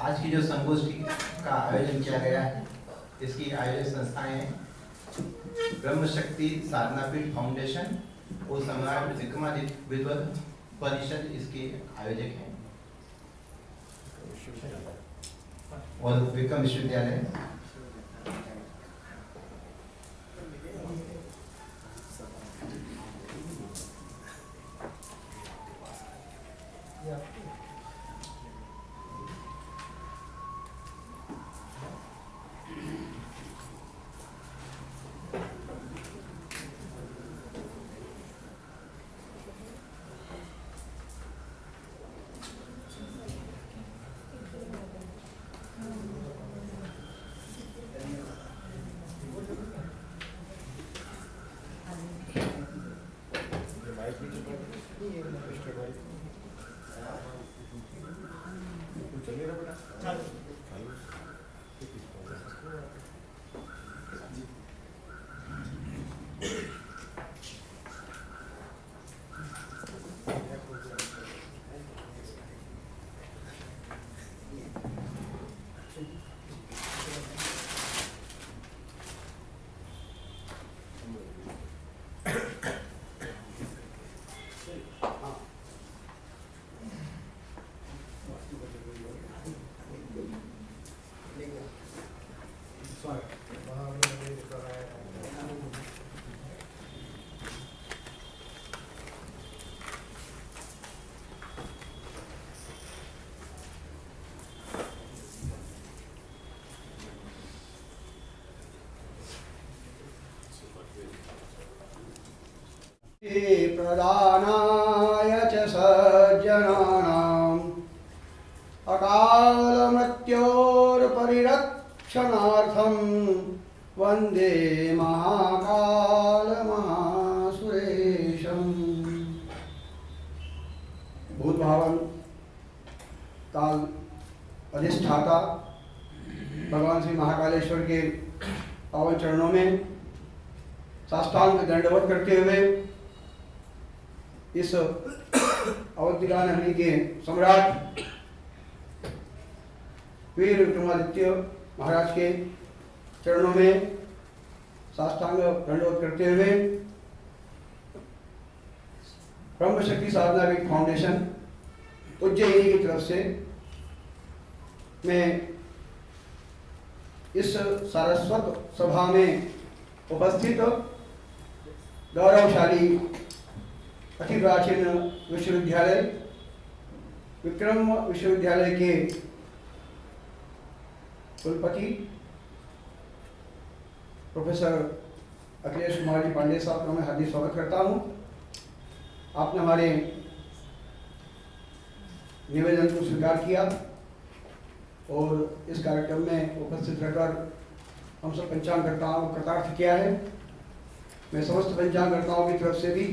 आज की जो संगोष्ठी का आयोजन किया गया है, इसकी आयोजक संस्थाएं हैं ब्रह्म शक्ति साधना पीठ फाउंडेशन और सम्राट विक्रमादित्य विद्वत परिषद इसके आयोजक हैं और विक्रम विश्वविद्यालय। प्रदानाय च सज्जनानाम् अकालमृत्योर्परिरक्षणार्थं वन्दे महाकालमहासुरेशम्। भूतभावन काल अधिष्ठाता भगवान श्री महाकालेश्वर के पावन चरणों में साष्टांग दंडवत करते हुए इस अवंतिका नगरी के सम्राट वीर विक्रमादित्य महाराज के चरणों में साष्टांग दंडवत करते हुए ब्रह्म शक्ति साधना पीठ फाउंडेशन उज्जैनी की तरफ से मैं इस सारस्वत सभा में उपस्थित गौरवशाली अति प्राचीन विश्वविद्यालय विक्रम विश्वविद्यालय के कुलपति प्रोफेसर अखिलेश कुमार जी पांडे साहब का मैं हार्दिक स्वागत करता हूं। आपने हमारे निवेदन को स्वीकार किया और इस कार्यक्रम में उपस्थित रहकर हम सब पंचांगकर्ताओं को कृतार्थ किया है। मैं समस्त पंचांगकर्ताओं की तरफ से भी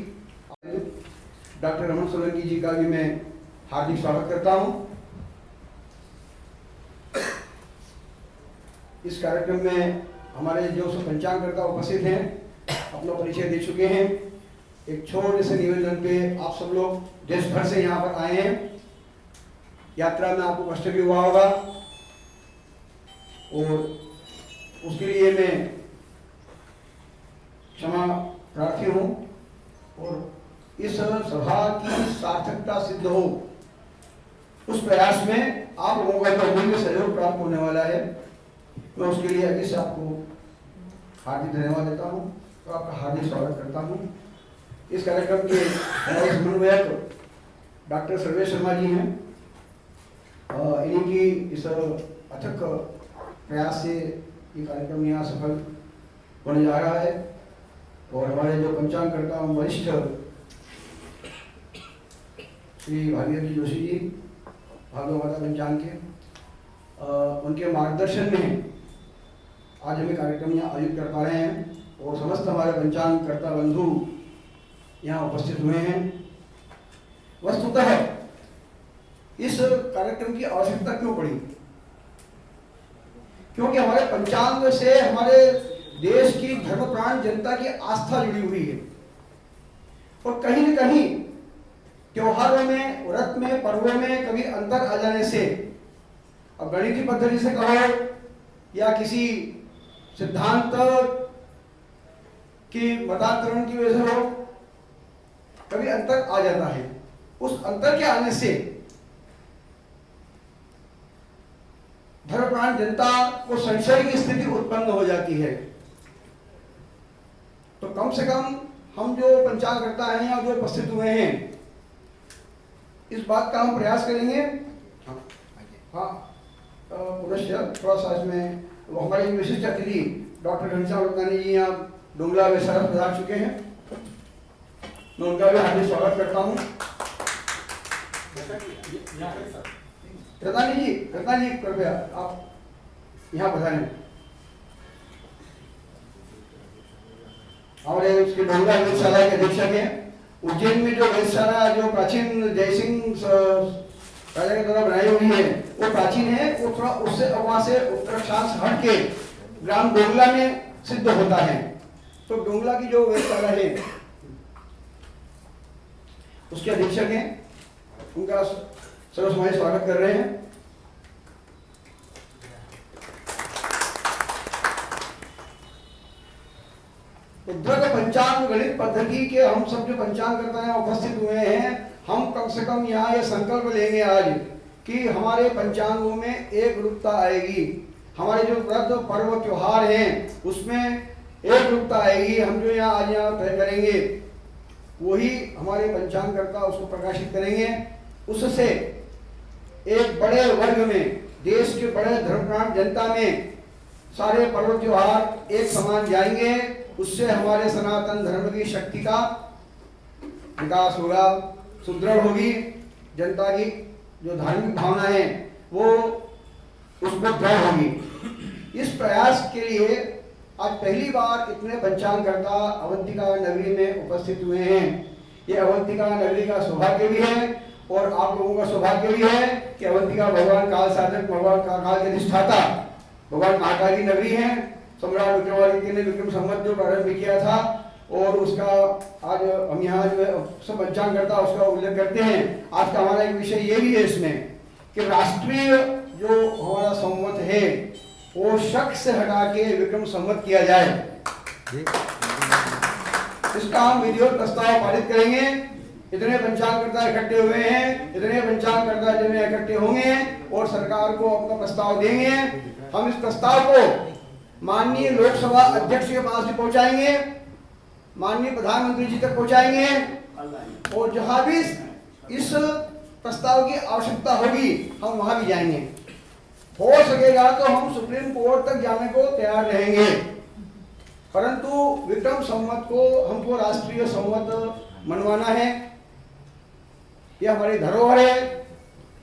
डॉक्टर रमन सोलंकी जी का भी मैं हार्दिक स्वागत करता हूं। इस कार्यक्रम में हमारे जो सब पंचांगकर्ता उपस्थित हैं अपना परिचय दे चुके हैं। एक छोटे से निवेदन पे आप सब लोग देश भर से यहाँ पर आए हैं। यात्रा में आपको कष्ट भी हुआ होगा और उसके लिए मैं क्षमा प्रार्थी हूँ और इस सभा की सार्थकता सिद्ध हो उस प्रयास में आप लोगों का जो अमूल्य सहयोग प्राप्त होने वाला है, मैं उसके लिए अभी से आपको हार्दिक धन्यवाद देता हूँ और आपका हार्दिक स्वागत करता हूँ। इस कार्यक्रम के हमारे समन्वयक डॉक्टर सर्वेश शर्मा जी हैं। इन्हीं की इस अथक प्रयास से ये कार्यक्रम यहाँ सफल होने जा रहा है और हमारे जो पंचांगकर्ता वरिष्ठ श्री भागीरथी जोशी जी भागवत पंचांग के उनके मार्गदर्शन में आज हमें कार्यक्रम यहाँ आयोजित कर पा रहे हैं और समस्त हमारे पंचांगकर्ता बंधु यहाँ उपस्थित हुए हैं। वस्तुतः इस कार्यक्रम की आवश्यकता क्यों पड़ी? क्योंकि हमारे पंचांग से हमारे देश की धर्मप्राण जनता की आस्था जुड़ी हुई है और कहीं न कहीं त्योहारों में, व्रत में, पर्वों में कभी अंतर आ जाने से अब गणितीय पद्धति से कहो या किसी सिद्धांत की मतांतरण की वजह से हो, कभी अंतर आ जाता है। उस अंतर के आने से धर्मप्राण जनता को संशय की स्थिति उत्पन्न हो जाती है। तो कम से कम हम जो पंचांगकर्ता हैं या जो उपस्थित हुए हैं, इस बात का हम प्रयास करेंगे। हाँ, पुनश्च थोड़ा सा इसमें हमारे विशिष्ट अतिथि डॉक्टर घनश्याम रत्नानी जी यहाँ डोंगला वैशाला पधार चुके हैं, मैं उनका भी हार्दिक स्वागत करता हूँ। रत्नानी जी कृपया आप यहाँ पधारें। हमारे इसके डोंगला वेधशाला के अधीक्षक हैं। उज्जैन में जो वेधशाला जो प्राचीन जयसिंह राजा के द्वारा बनाई हुई है वो प्राचीन है, वो थोड़ा उससे वहां से उत्तराक्षांश हट के ग्राम डोंगला में सिद्ध होता है। तो डोंगला की जो वेधशाला है उसके अधीक्षक हैं, उनका सर्वसम्मानित स्वागत कर रहे हैं। उद्धृत पंचांग गणित पद्धति के हम सब जो पंचांगकर्ता हैं उपस्थित हुए हैं, हम कम से कम यहाँ ये संकल्प लेंगे आज कि हमारे पंचांगों में एक रूपता आएगी। हमारे जो व्रत पर्व त्योहार हैं उसमें एक रूपता आएगी। हम जो यहाँ आज यहाँ तय करेंगे वही हमारे पंचांगकर्ता उसको प्रकाशित करेंगे। उससे एक बड़े वर्ग में, देश के बड़े धर्मप्राण जनता में सारे पर्व त्योहार एक समान जाएंगे। उससे हमारे सनातन धर्म की शक्ति का विकास होगा, सुदृढ़ होगी। जनता की जो धार्मिक भावना है वो उसमें दृढ़ होगी। इस प्रयास के लिए आज पहली बार इतने पंचांगकर्ता अवंतिका नगरी में उपस्थित हुए हैं। ये अवंतिका नगरी का सौभाग्य भी है और आप लोगों का सौभाग्य भी है कि अवंतिका भगवान काल साधक, भगवान काल के अधिष्ठाता भगवान महाकाल की नगरी है। सम्राट विक्रमादित्य ने विक्रम संवत जो प्रारंभ किया था और उसका आज हम यहाँ जो सब पंचांगकर्ता उसका उल्लेख करते हैं। आज का हमारा एक विषय ये भी है इसमें कि राष्ट्रीय जो हमारा संवत है वो शक से हटा के विक्रम संवत किया जाए। इसका हम विधिवत प्रस्ताव पारित करेंगे। इतने पंचांगकर्ता इकट्ठे हुए हैं, इतने पंचांगकर्ता जो इकट्ठे होंगे और सरकार को अपना प्रस्ताव देंगे। हम इस प्रस्ताव को माननीय लोकसभा अध्यक्ष के पास भी पहुंचाएंगे, माननीय प्रधानमंत्री जी तक पहुंचाएंगे और जहां भी इस प्रस्ताव की आवश्यकता होगी हम वहां भी जाएंगे। हो सकेगा तो हम सुप्रीम कोर्ट तक जाने को तैयार रहेंगे, परंतु विक्रम संवत को हमको राष्ट्रीय संवत मनवाना है। यह हमारी धरोहर है,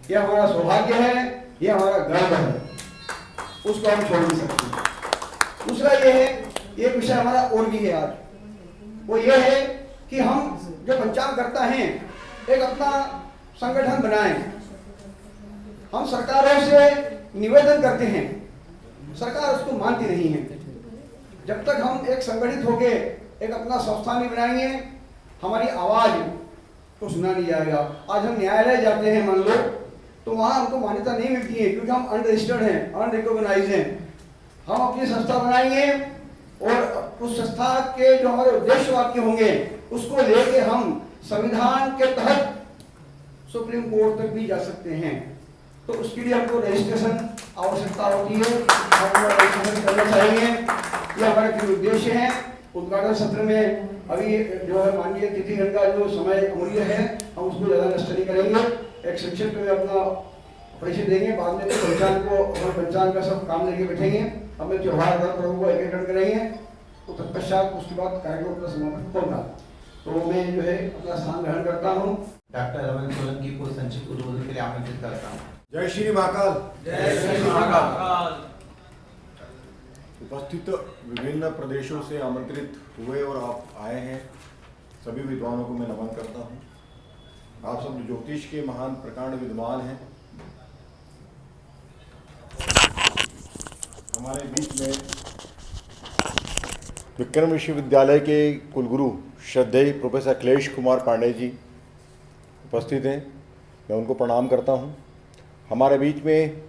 यह हमारा सौभाग्य है, यह हमारा गर्व है, उसको हम छोड़ नहीं सकते। दूसरा ये है, एक विषय हमारा और भी है आज, वो ये है कि हम जो पंचांगकर्ता हैं एक अपना संगठन बनाएं। हम सरकारों से निवेदन करते हैं, सरकार उसको मानती नहीं है। जब तक हम एक संगठित होके एक अपना संस्था नहीं बनाएंगे हमारी आवाज को सुना नहीं जाएगा। आज हम न्यायालय जाते हैं मान लो, तो वहां हमको मान्यता नहीं मिलती है क्योंकि हम अनरजिस्टर्ड हैं, अनरिकॉग्नाइज्ड हैं। हम अपनी संस्था बनाएंगे और उस संस्था के जो हमारे उद्देश्य वाक्य होंगे उसको लेके हम संविधान के तहत सुप्रीम कोर्ट तक भी जा सकते हैं। तो उसके लिए हमको रजिस्ट्रेशन आवश्यकता होती है, हम रजिस्ट्रेशन करना चाहेंगे। ये हमारे तीन उद्देश्य हैं। उद्घाटन सत्र में अभी जो है माननीय अतिथिगण का जो समय अमूल्य है, हम उसको ज़्यादा नष्ट नहीं करेंगे। एक संक्षिप्त में अपना परिचय देंगे, बाद में पंचांग को और पंचांग का सब काम लेके बैठेंगे। हमें त्योहार पर्व को एकीकरण करेंगे तो तत्पश्चात उसके बाद कार्यक्रम का समापन होगा। तो मैं जो है अपना स्थान ग्रहण करता हूँ। डॉक्टर रमन सोलंकी को संक्षिप्त उद्बोधन के लिए आमंत्रित करता हूँ। जय श्री महाकाल। जय श्री महाकाल। उपस्थित विभिन्न प्रदेशों से आमंत्रित हुए और आप आए हैं सभी विद्वानों को मैं नमन करता हूं। आप सब ज्योतिष के महान प्रकांड विद्वान हैं। हमारे बीच में विक्रम विश्वविद्यालय के कुलगुरु श्रद्धेय प्रोफेसर अखिलेश कुमार पांडे जी उपस्थित हैं, मैं उनको प्रणाम करता हूं। हमारे बीच में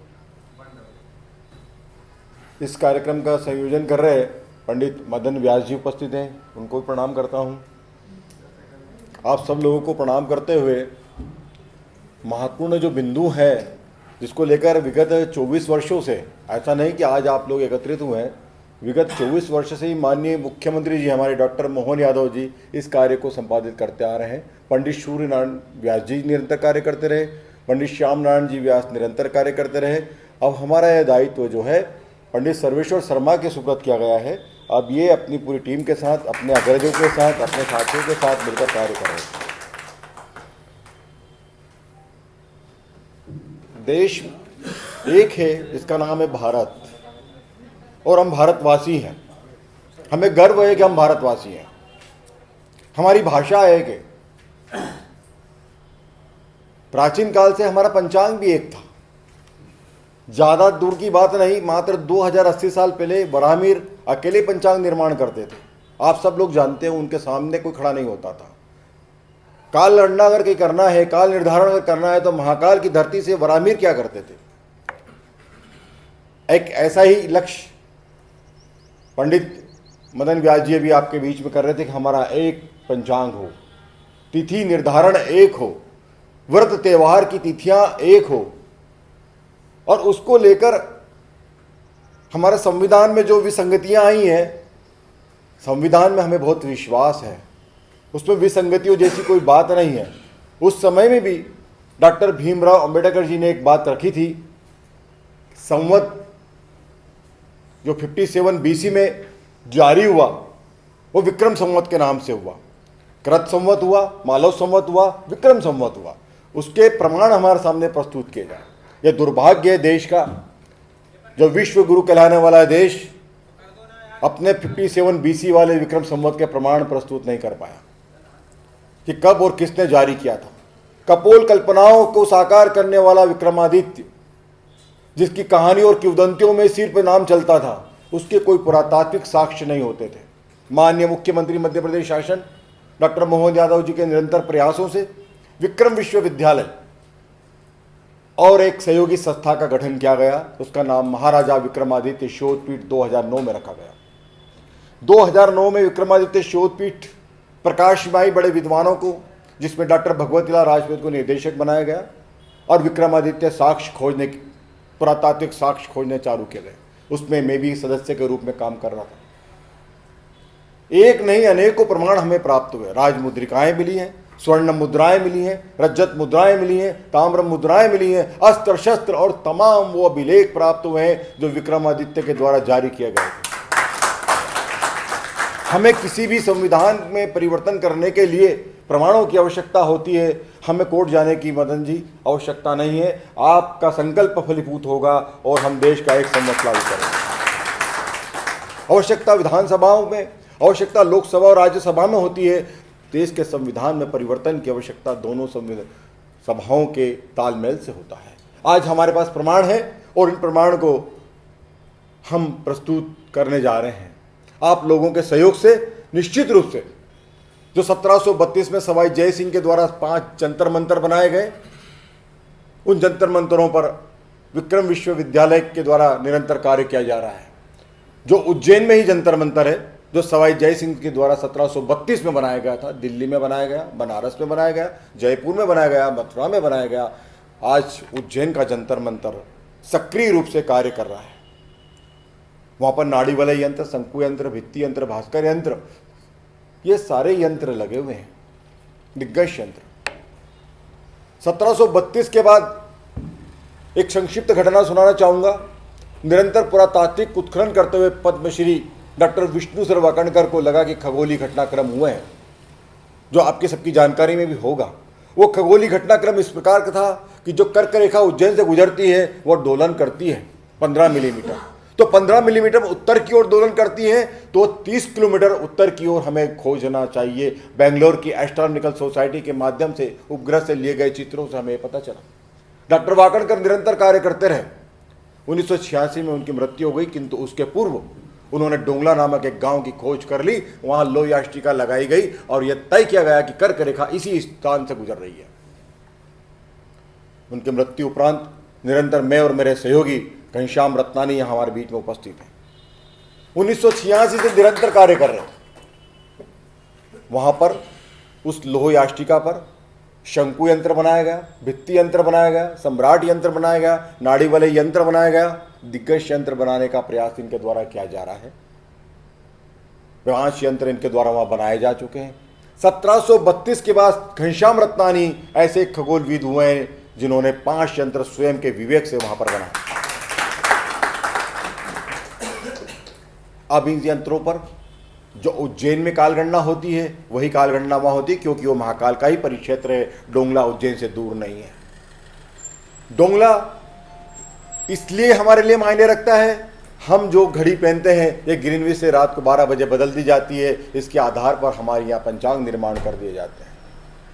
इस कार्यक्रम का संयोजन कर रहे पंडित मदन व्यास जी उपस्थित हैं, उनको भी प्रणाम करता हूं। आप सब लोगों को प्रणाम करते हुए महत्वपूर्ण जो बिंदु है जिसको लेकर विगत 24 वर्षों से, ऐसा नहीं कि आज आप लोग एकत्रित हुए हैं, विगत 24 वर्ष से ही माननीय मुख्यमंत्री जी हमारे डॉक्टर मोहन यादव जी इस कार्य को संपादित करते आ रहे हैं। पंडित सूर्य नारायण व्यास जी निरंतर कार्य करते रहे, पंडित श्याम नारायण जी व्यास निरंतर कार्य करते रहे। अब हमारा यह दायित्व जो है पंडित सर्वेश्वर शर्मा के सुपुर्द किया गया है। अब ये अपनी पूरी टीम के साथ, अपने अग्रजों के साथ, अपने साथियों के साथ मिलकर कार्य कर रहे हैं। देश एक है जिसका नाम है भारत, और हम भारतवासी हैं। हमें गर्व है कि हम भारतवासी हैं। हमारी भाषा एक है। प्राचीन काल से हमारा पंचांग भी एक था। ज़्यादा दूर की बात नहीं, मात्र 2080 साल पहले वराहमिहिर अकेले पंचांग निर्माण करते थे। आप सब लोग जानते हैं, उनके सामने कोई खड़ा नहीं होता था। काल लड़ना अगर कहीं करना है, काल निर्धारण अगर करना है, तो महाकाल की धरती से वराहमिहिर क्या करते थे। एक ऐसा ही लक्ष्य पंडित मदन व्यास जी अभी आपके बीच में कर रहे थे कि हमारा एक पंचांग हो, तिथि निर्धारण एक हो, व्रत त्योहार की तिथियां एक हो, और उसको लेकर हमारे संविधान में जो विसंगतियां आई हैं, संविधान में हमें बहुत विश्वास है, उसमें विसंगतियों जैसी कोई बात नहीं है। उस समय में भी डॉक्टर भीमराव अंबेडकर जी ने एक बात रखी थी, संवत जो 57 BC में जारी हुआ वो विक्रम संवत के नाम से हुआ। कृत संवत हुआ, मालव संवत हुआ, विक्रम संवत हुआ। उसके प्रमाण हमारे सामने प्रस्तुत किए जाए। यह दुर्भाग्य है देश का, जो विश्व गुरु कहलाने वाला देश अपने 57 BC वाले विक्रम संवत के प्रमाण प्रस्तुत नहीं कर पाया कि कब और किसने जारी किया था। कपोल कल्पनाओं को साकार करने वाला विक्रमादित्य, जिसकी कहानी और किंवदंतियों में सिर पर नाम चलता था, उसके कोई पुरातात्विक साक्ष्य नहीं होते थे। माननीय मुख्यमंत्री मध्य प्रदेश शासन डॉक्टर मोहन यादव जी के निरंतर प्रयासों से विक्रम विश्वविद्यालय और एक सहयोगी संस्था का गठन किया गया। उसका नाम महाराजा विक्रमादित्य शोधपीठ 2009 में रखा गया। 2009 में विक्रमादित्य शोधपीठ प्रकाशमाई बड़े विद्वानों को, जिसमें डॉक्टर भगवतीलाल राजपूत को निर्देशक बनाया गया, और विक्रमादित्य साक्ष्य खोजने, पुरातात्विक साक्ष्य खोजने चालू किए गए। उसमें मैं भी सदस्य के रूप में काम कर रहा था। एक नहीं अनेकों प्रमाण हमें प्राप्त हुए। राज मुद्रिकाएं मिली हैं, स्वर्ण मुद्राएं मिली हैं, रजत मुद्राएं मिली हैं, ताम्र मुद्राएं मिली हैं, अस्त्र शस्त्र और तमाम वो अभिलेख प्राप्त हुए हैं जो विक्रमादित्य के द्वारा जारी किए गए थे। हमें किसी भी संविधान में परिवर्तन करने के लिए प्रमाणों की आवश्यकता होती है। हमें कोर्ट जाने की मदन जी आवश्यकता नहीं है। आपका संकल्प फलीभूत होगा और हम देश का एक संवत लागू करेंगे। आवश्यकता विधानसभाओं में, आवश्यकता लोकसभा और राज्यसभा में होती है। देश के संविधान में परिवर्तन की आवश्यकता दोनों सभाओं के तालमेल से होता है। आज हमारे पास प्रमाण है और इन प्रमाण को हम प्रस्तुत करने जा रहे हैं। आप लोगों के सहयोग से निश्चित रूप से जो 1732 में सवाई जय सिंह के द्वारा 5 जंतर मंतर बनाए गए, उन जंतर मंतरों पर विक्रम विश्वविद्यालय के द्वारा निरंतर कार्य किया जा रहा है। जो उज्जैन में ही जंतर मंतर है, जो सवाई जय सिंह के द्वारा 1732 में बनाया गया था, दिल्ली में बनाया गया, बनारस में बनाया गया, जयपुर में बनाया गया, मथुरा में बनाया गया। आज उज्जैन का जंतर मंतर सक्रिय रूप से कार्य कर रहा है। वहाँ पर नाड़ी वलय यंत्र, शंकु यंत्र, भित्ति यंत्र, भास्कर यंत्र, ये सारे यंत्र लगे हुए हैं, दिग्गज यंत्र। 1732 के बाद एक संक्षिप्त घटना सुनाना चाहूँगा। निरंतर पुरातात्विक उत्खनन करते हुए पद्मश्री डॉक्टर विष्णु सर वाकणकर को लगा कि खगोलीय घटनाक्रम हुए हैं, जो आपकी सबकी जानकारी में भी होगा। वो खगोलीय घटनाक्रम इस प्रकार का था कि जो कर्क रेखा उज्जैन से गुजरती है वो दोलन करती है 15 मिलीमीटर। तो 15 मिलीमीटर उत्तर की ओर दोलन करती है, तो 30 किलोमीटर उत्तर की ओर हमें खोजना चाहिए। बेंगलोर की एस्ट्रोनॉमिकल सोसाइटी के माध्यम से उपग्रह से लिए गए चित्रों से हमें पता चला। डॉक्टर वाकणकर निरंतर कार्य करते रहे। 1986 में उनकी मृत्यु हो गई, किंतु उसके पूर्व उन्होंने डोंगला नामक एक गांव की खोज कर ली। वहां लोई अष्टिका लगाई गई और यह तय किया गया कि कर्क रेखा इसी स्थान से गुजर रही है। उनकी मृत्यु उपरांत निरंतर मैं और मेरे सहयोगी घनश्याम रत्नानी यहाँ हमारे बीच में उपस्थित हैं। 1986 से निरंतर कार्य कर रहे हैं। वहाँ पर उस लोह याष्टिका पर शंकु यंत्र बनाया गया, भित्ति यंत्र बनाया गया, सम्राट यंत्र बनाया गया, नाड़ी वाले यंत्र बनाया गया, दिग्गज यंत्र बनाने का प्रयास इनके द्वारा किया जा रहा है। 5 यंत्र इनके द्वारा वहाँ बनाए जा चुके हैं। 1732 के बाद घनश्याम रत्नानी ऐसे खगोलविद हुए हैं जिन्होंने 5 यंत्र स्वयं के विवेक से वहां पर बनाए। अब इन यंत्रों पर जो उज्जैन में कालगणना होती है वही कालगणना वहां होती है, क्योंकि वो महाकाल का ही परिक्षेत्र है। डोंगला उज्जैन से दूर नहीं है। डोंगला इसलिए हमारे लिए मायने रखता है, हम जो घड़ी पहनते हैं ये ग्रीनविच से रात को 12 बजे बदल दी जाती है। इसके आधार पर हमारे यहाँ पंचांग निर्माण कर दिए जाते हैं।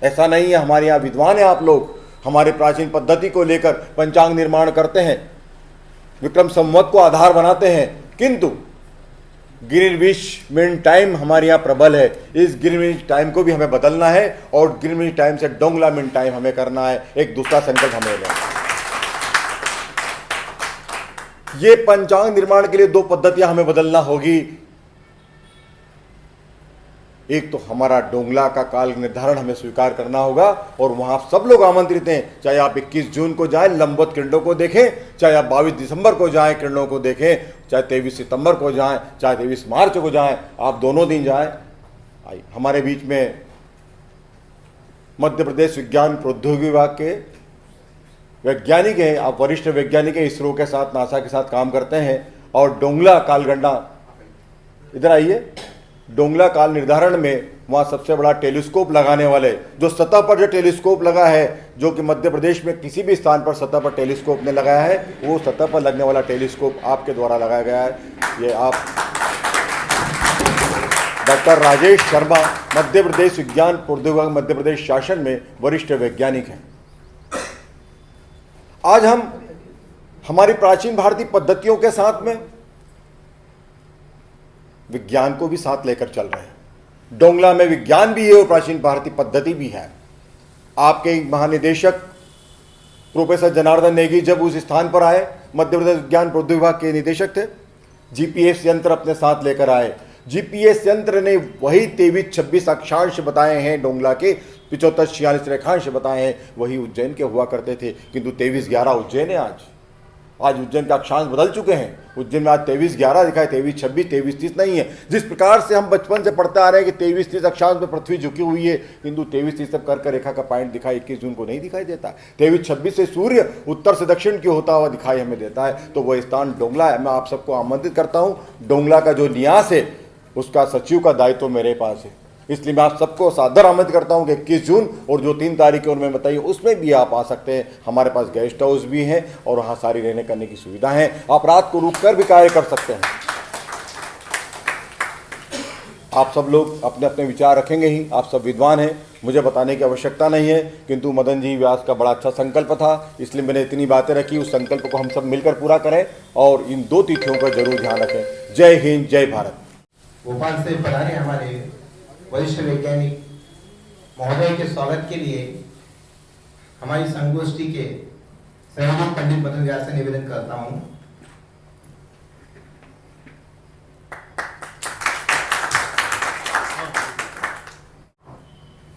ऐसा नहीं है, हमारे यहाँ विद्वान हैं आप लोग, हमारे प्राचीन पद्धति को लेकर पंचांग निर्माण करते हैं, विक्रम संवत को आधार बनाते हैं, किंतु ग्रीनविच मीन टाइम हमारे यहाँ प्रबल है। इस ग्रीनविच टाइम को भी हमें बदलना है और ग्रीनविच टाइम से डोंगला मीन टाइम हमें करना है। एक दूसरा संकल्प हमें लेना है। ये पंचांग निर्माण के लिए 2 पद्धतियां हमें बदलना होगी। एक तो हमारा डोंगला का काल निर्धारण हमें स्वीकार करना होगा और वहां सब लोग आमंत्रित हैं, चाहे आप 21 जून को जाएं लंबवत किरणों को देखें, चाहे आप 22 दिसंबर को जाएं किरणों को देखें, चाहे 23 सितंबर को जाएं, चाहे 23 मार्च को जाएं, आप दोनों दिन जाएं। आइए, हमारे बीच में मध्य प्रदेश विज्ञान प्रौद्योगिकी विभाग के वैज्ञानिक हैं, आप वरिष्ठ वैज्ञानिक हैं, इसरो के साथ नासा के साथ काम करते हैं। और डोंगला कालगणना, इधर आइए, डोंगला काल निर्धारण में वहाँ सबसे बड़ा टेलीस्कोप लगाने वाले, जो सतह पर जो टेलीस्कोप लगा है, जो कि मध्य प्रदेश में किसी भी स्थान पर सतह पर टेलीस्कोप ने लगाया है, वो सतह पर लगने वाला टेलीस्कोप आपके द्वारा लगाया गया है। ये आप डॉक्टर राजेश शर्मा, मध्य प्रदेश विज्ञान प्रौद्योगिकी मध्य प्रदेश शासन में वरिष्ठ वैज्ञानिक हैं। आज हम हमारी प्राचीन भारतीय पद्धतियों के साथ में विज्ञान को भी साथ लेकर चल रहे हैं। डोंगला में विज्ञान भी है और प्राचीन भारतीय पद्धति भी है। आपके महानिदेशक प्रोफेसर जनार्दन नेगी जब उस स्थान पर आए, मध्य प्रदेश विज्ञान प्रौद्योगिकी विभाग के निदेशक थे, जीपीएस यंत्र अपने साथ लेकर आए। जीपीएस यंत्र ने वही 23-26 अक्षांश बताए हैं, डोंगला के 75-46 रेखांश बताए हैं, वही उज्जैन के हुआ करते थे, किंतु 23-11 उज्जैन है आज उज्जैन का अक्षांश बदल चुके हैं। उज्जैन में आज 23-11 दिखाए, 23-26, 23-30 नहीं है। जिस प्रकार से हम बचपन से पढ़ते आ रहे हैं कि 23-30 अक्षांश में पृथ्वी झुकी हुई है, किंतु 23-30 तक कर्क रेखा का पॉइंट दिखाई 21 जून को नहीं दिखाई देता। 23-26 से सूर्य उत्तर से दक्षिण की होता हुआ दिखाई हमें देता है। तो वह स्थान डोंगला है। मैं आप सबको आमंत्रित करता हूँ। डोंगला का जो न्यास है उसका सचिव का दायित्व मेरे पास है, इसलिए मैं आप सबको सादर आमंत्रित करता हूं कि 21 जून और जो 3 तारीखें उनमें बताइए उसमें भी आप आ सकते हैं। हमारे पास गेस्ट हाउस भी है और वहाँ सारी रहने करने की सुविधा है। आप रात को रुक कर भी कार्य कर सकते हैं। आप सब लोग अपने अपने विचार रखेंगे ही, आप सब विद्वान हैं, मुझे बताने की आवश्यकता नहीं है, किंतु मदन जी व्यास का बड़ा अच्छा संकल्प था, इसलिए मैंने इतनी बातें रखी। उस संकल्प को हम सब मिलकर पूरा करें और इन 2 तिथियों का जरूर ध्यान रखें। जय हिंद, जय भारत। भोपाल से पधारे हमारे वरिष्ठ वैज्ञानिक महोदय के स्वागत के लिए हमारी संगोष्ठी के सहयोगी पंडित मदन व्यास से निवेदन करता हूं।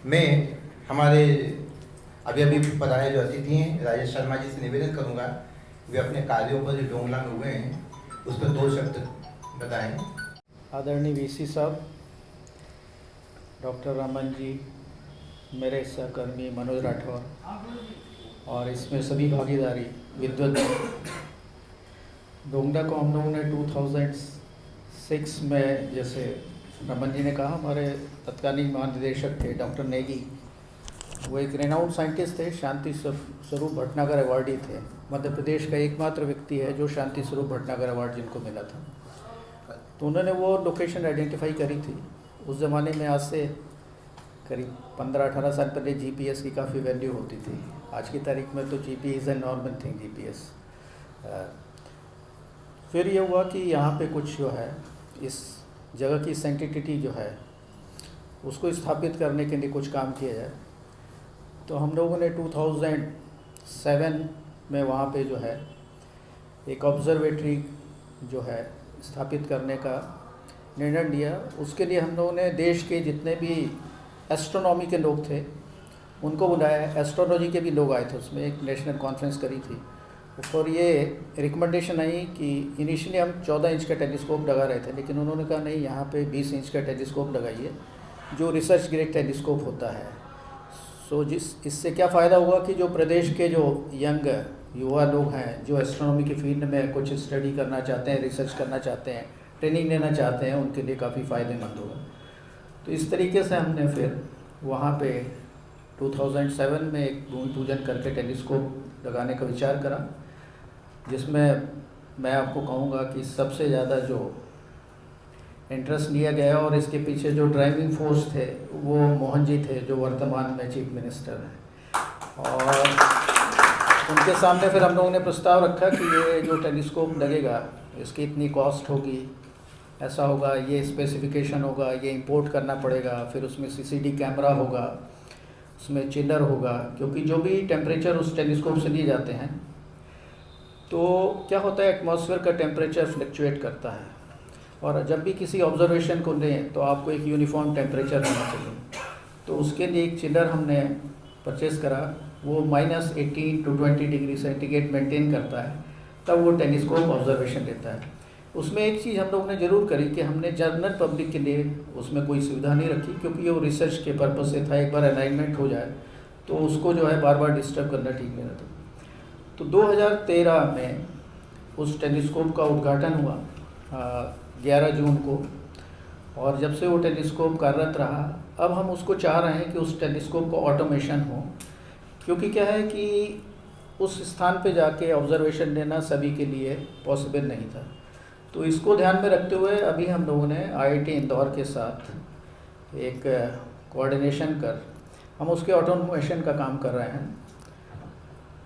मैं हमारे अभी पधारे जो अतिथि हैं राजेश शर्मा जी से निवेदन करूंगा, वे अपने कार्यों पर जो डोंगला में हुए हैं उस पर 2 शब्द बताएं। आदरणीय वीसी साहब, डॉक्टर रमन जी, मेरे सहकर्मी मनोज राठौर और इसमें सभी भागीदारी विद्वत, डोंगला को हम लोगों ने 2006 में, जैसे रमन जी ने कहा, हमारे तत्कालीन महानिदेशक थे डॉक्टर नेगी, वो एक रेनाउंड साइंटिस्ट थे, शांति स्वरूप भटनागर अवार्डी थे। मध्य प्रदेश का एकमात्र व्यक्ति है जो शांति स्वरूप भटनागर अवार्ड जिनको मिला था। तो उन्होंने वो लोकेशन आइडेंटिफाई करी थी। उस ज़माने में आज से करीब 15-18 साल पहले जीपीएस की काफ़ी वैल्यू होती थी। आज की तारीख में तो GP is a normal thing, GPS. फिर ये हुआ कि यहाँ पे कुछ जो है इस जगह की सेंटिटिटी जो है उसको स्थापित करने के लिए कुछ काम किया जाए। तो हम लोगों ने 2007 में वहाँ पे जो है एक ऑब्जर्वेटरी जो है स्थापित करने का निर्णय लिया। उसके लिए हम लोगों ने देश के जितने भी एस्ट्रोनॉमी के लोग थे उनको बुलाया, एस्ट्रोलॉजी के भी लोग आए थे, उसमें एक नेशनल कॉन्फ्रेंस करी थी। और ये रिकमेंडेशन आई कि इनिशियली हम 14 इंच का टेलीस्कोप लगा रहे थे, लेकिन उन्होंने कहा नहीं, यहाँ पे 20 इंच का टेलीस्कोप लगाइए जो रिसर्च ग्रेड टेलीस्कोप होता है। सो इससे क्या फ़ायदा हुआ कि जो प्रदेश के जो यंग युवा लोग हैं जो एस्ट्रोनॉमी की फील्ड में कुछ स्टडी करना चाहते हैं, रिसर्च करना चाहते हैं, ट्रेनिंग लेना चाहते हैं, उनके लिए काफ़ी फ़ायदेमंद होगा। तो इस तरीके से हमने फिर वहाँ पे 2007 में एक भूमि पूजन करके टेलीस्कोप लगाने का विचार करा, जिसमें मैं आपको कहूँगा कि सबसे ज़्यादा जो इंटरेस्ट लिया गया और इसके पीछे जो ड्राइविंग फोर्स थे वो मोहन जी थे, जो वर्तमान में चीफ मिनिस्टर हैं। और उनके सामने फिर हम लोगों ने प्रस्ताव रखा कि ये जो टेलीस्कोप लगेगा इसकी इतनी कॉस्ट होगी, ऐसा होगा, ये स्पेसिफिकेशन होगा, ये इंपोर्ट करना पड़ेगा, फिर उसमें CCD कैमरा होगा, उसमें चिलर होगा, क्योंकि जो भी टेम्परेचर उस टेलीस्कोप से लिए जाते हैं तो क्या होता है, एटमॉस्फेयर का टेम्परेचर फ्लक्चुएट करता है, और जब भी किसी ऑब्जर्वेशन को लें तो आपको एक यूनिफॉर्म टेम्परेचर होना चाहिए। तो उसके लिए एक चिलर हमने परचेस करा, वो -18 to 20 डिग्री सेंटीग्रेड मेंटेन करता है, तब वो टेलीस्कोप ऑब्जर्वेशन लेता है। उसमें एक चीज़ हम लोगों ने ज़रूर करी कि हमने जनरल पब्लिक के लिए उसमें कोई सुविधा नहीं रखी, क्योंकि वो रिसर्च के पर्पज़ से था, एक बार अलाइनमेंट हो जाए तो उसको जो है बार बार डिस्टर्ब करना ठीक नहीं रहता। तो 2013 में उस टेलीस्कोप का उद्घाटन हुआ 11 जून को, और जब से वो टेलीस्कोप कार्यरत रहा, अब हम उसको चाह रहे हैं कि उस टेलीस्कोप को ऑटोमेशन हो, क्योंकि क्या है कि उस स्थान पे जाके ऑब्जर्वेशन लेना सभी के लिए पॉसिबल नहीं था। तो इसको ध्यान में रखते हुए अभी हम लोगों ने IIT इंदौर के साथ एक कोऑर्डिनेशन कर हम उसके ऑटोमेशन का काम कर रहे हैं।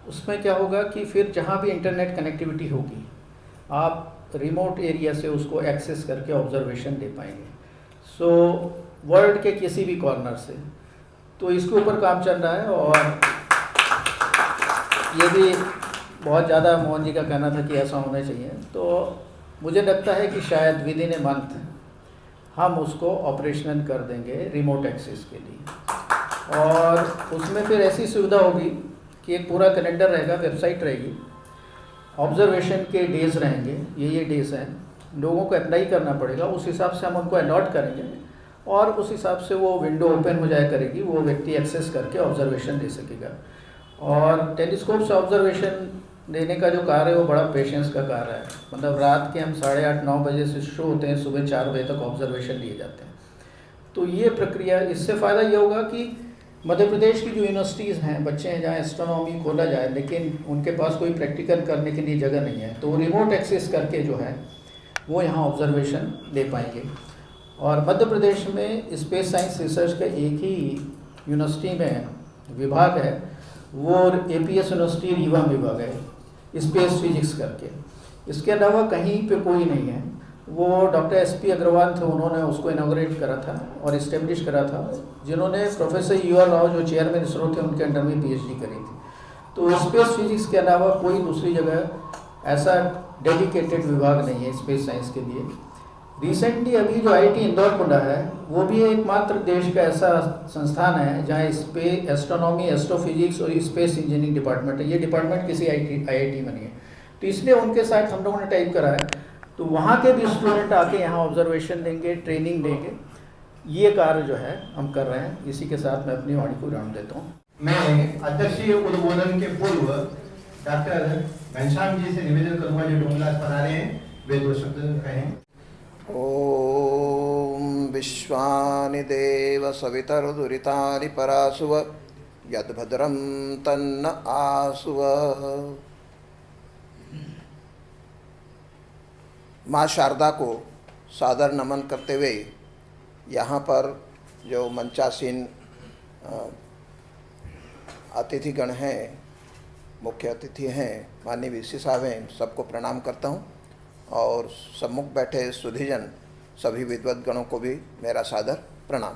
उसमें क्या होगा कि फिर जहाँ भी इंटरनेट कनेक्टिविटी होगी, आप रिमोट एरिया से उसको एक्सेस करके ऑब्जर्वेशन ले पाएंगे, सो वर्ल्ड के किसी भी कॉर्नर से। तो इसके ऊपर काम चल रहा है, और ये भी बहुत ज़्यादा मोहन जी का कहना था कि ऐसा होना चाहिए। तो मुझे लगता है कि शायद विद इन ए मंथ हम उसको ऑपरेशनल कर देंगे रिमोट एक्सेस के लिए, और उसमें फिर ऐसी सुविधा होगी कि एक पूरा कैलेंडर रहेगा, वेबसाइट रहेगी, ऑब्जर्वेशन के डेज़ रहेंगे, ये डेज़ हैं, लोगों को अप्लाई करना पड़ेगा, उस हिसाब से हम उनको अलॉट करेंगे, और उस हिसाब से वो विंडो ओपन हो जाया करेगी, वो व्यक्ति एक्सेस करके ऑब्जर्वेशन ले सकेगा। और टेलीस्कोप से ऑब्जर्वेशन लेने का जो कार्य है वो बड़ा पेशेंस का कार्य है, मतलब रात के हम 8:30-9 बजे से शुरू होते हैं, सुबह 4 बजे तक ऑब्जर्वेशन लिए जाते हैं। तो ये प्रक्रिया, इससे फ़ायदा ये होगा कि मध्य प्रदेश की जो यूनिवर्सिटीज़ हैं, बच्चे हैं जहाँ एस्ट्रोनॉमी खोला जाए, लेकिन उनके पास कोई प्रैक्टिकल करने के लिए जगह नहीं है, तो रिमोट एक्सेस करके जो है वो यहाँ ऑब्जर्वेशन ले पाएंगे। और मध्य प्रदेश में स्पेस साइंस रिसर्च का एक ही यूनिवर्सिटी में विभाग है, वो APS यूनिवर्सिटी रीवा विभाग है, स्पेस फिजिक्स करके। इसके अलावा कहीं पे कोई नहीं है। वो डॉक्टर SP अग्रवाल थे, उन्होंने उसको इनॉग्रेट करा था और इस्टेब्लिश करा था, जिन्होंने प्रोफेसर UR राव जो चेयरमैन इसरो थे उनके अंडर में PhD करी थी। तो स्पेस फिजिक्स के अलावा कोई दूसरी जगह ऐसा डेडिकेटेड विभाग नहीं है स्पेस साइंस के लिए। रिसेंटली अभी जो IIT इंदौर खुला है, वो भी एकमात्र देश का ऐसा संस्थान है जहाँ स्पेस एस्ट्रोनॉमी, एस्ट्रोफिजिक्स और स्पेस इंजीनियरिंग डिपार्टमेंट है। ये डिपार्टमेंट किसी IIT में नहीं है, तो इसलिए उनके साथ हम लोगों ने टाइप करा है, तो वहाँ के भी स्टूडेंट आके यहाँ ऑब्जर्वेशन लेंगे, ट्रेनिंग लेंगे। ये कार्य जो है हम कर रहे हैं। इसी के साथ मैं अपनी वाणी को विराम देता हूँ। मैं अध्यक्षीय उद्बोधन के पूर्व डॉक्टर घनश्याम जी से निवेदन करूंगा, जो डोंगलास पढ़ा रहे हैं, वे 2 शब्द कहें। ओम विश्वानि देव सवितरुदुरितानि परासुव यद्भद्रं तन्न आसुव। माँ शारदा को सादर नमन करते हुए यहाँ पर जो मंचासीन अतिथिगण हैं, मुख्य अतिथि हैं, माननीय VC साहब हैं, सबको प्रणाम करता हूँ, और सम्मुख बैठे सुधीजन सभी विद्वत गणों को भी मेरा सादर प्रणाम।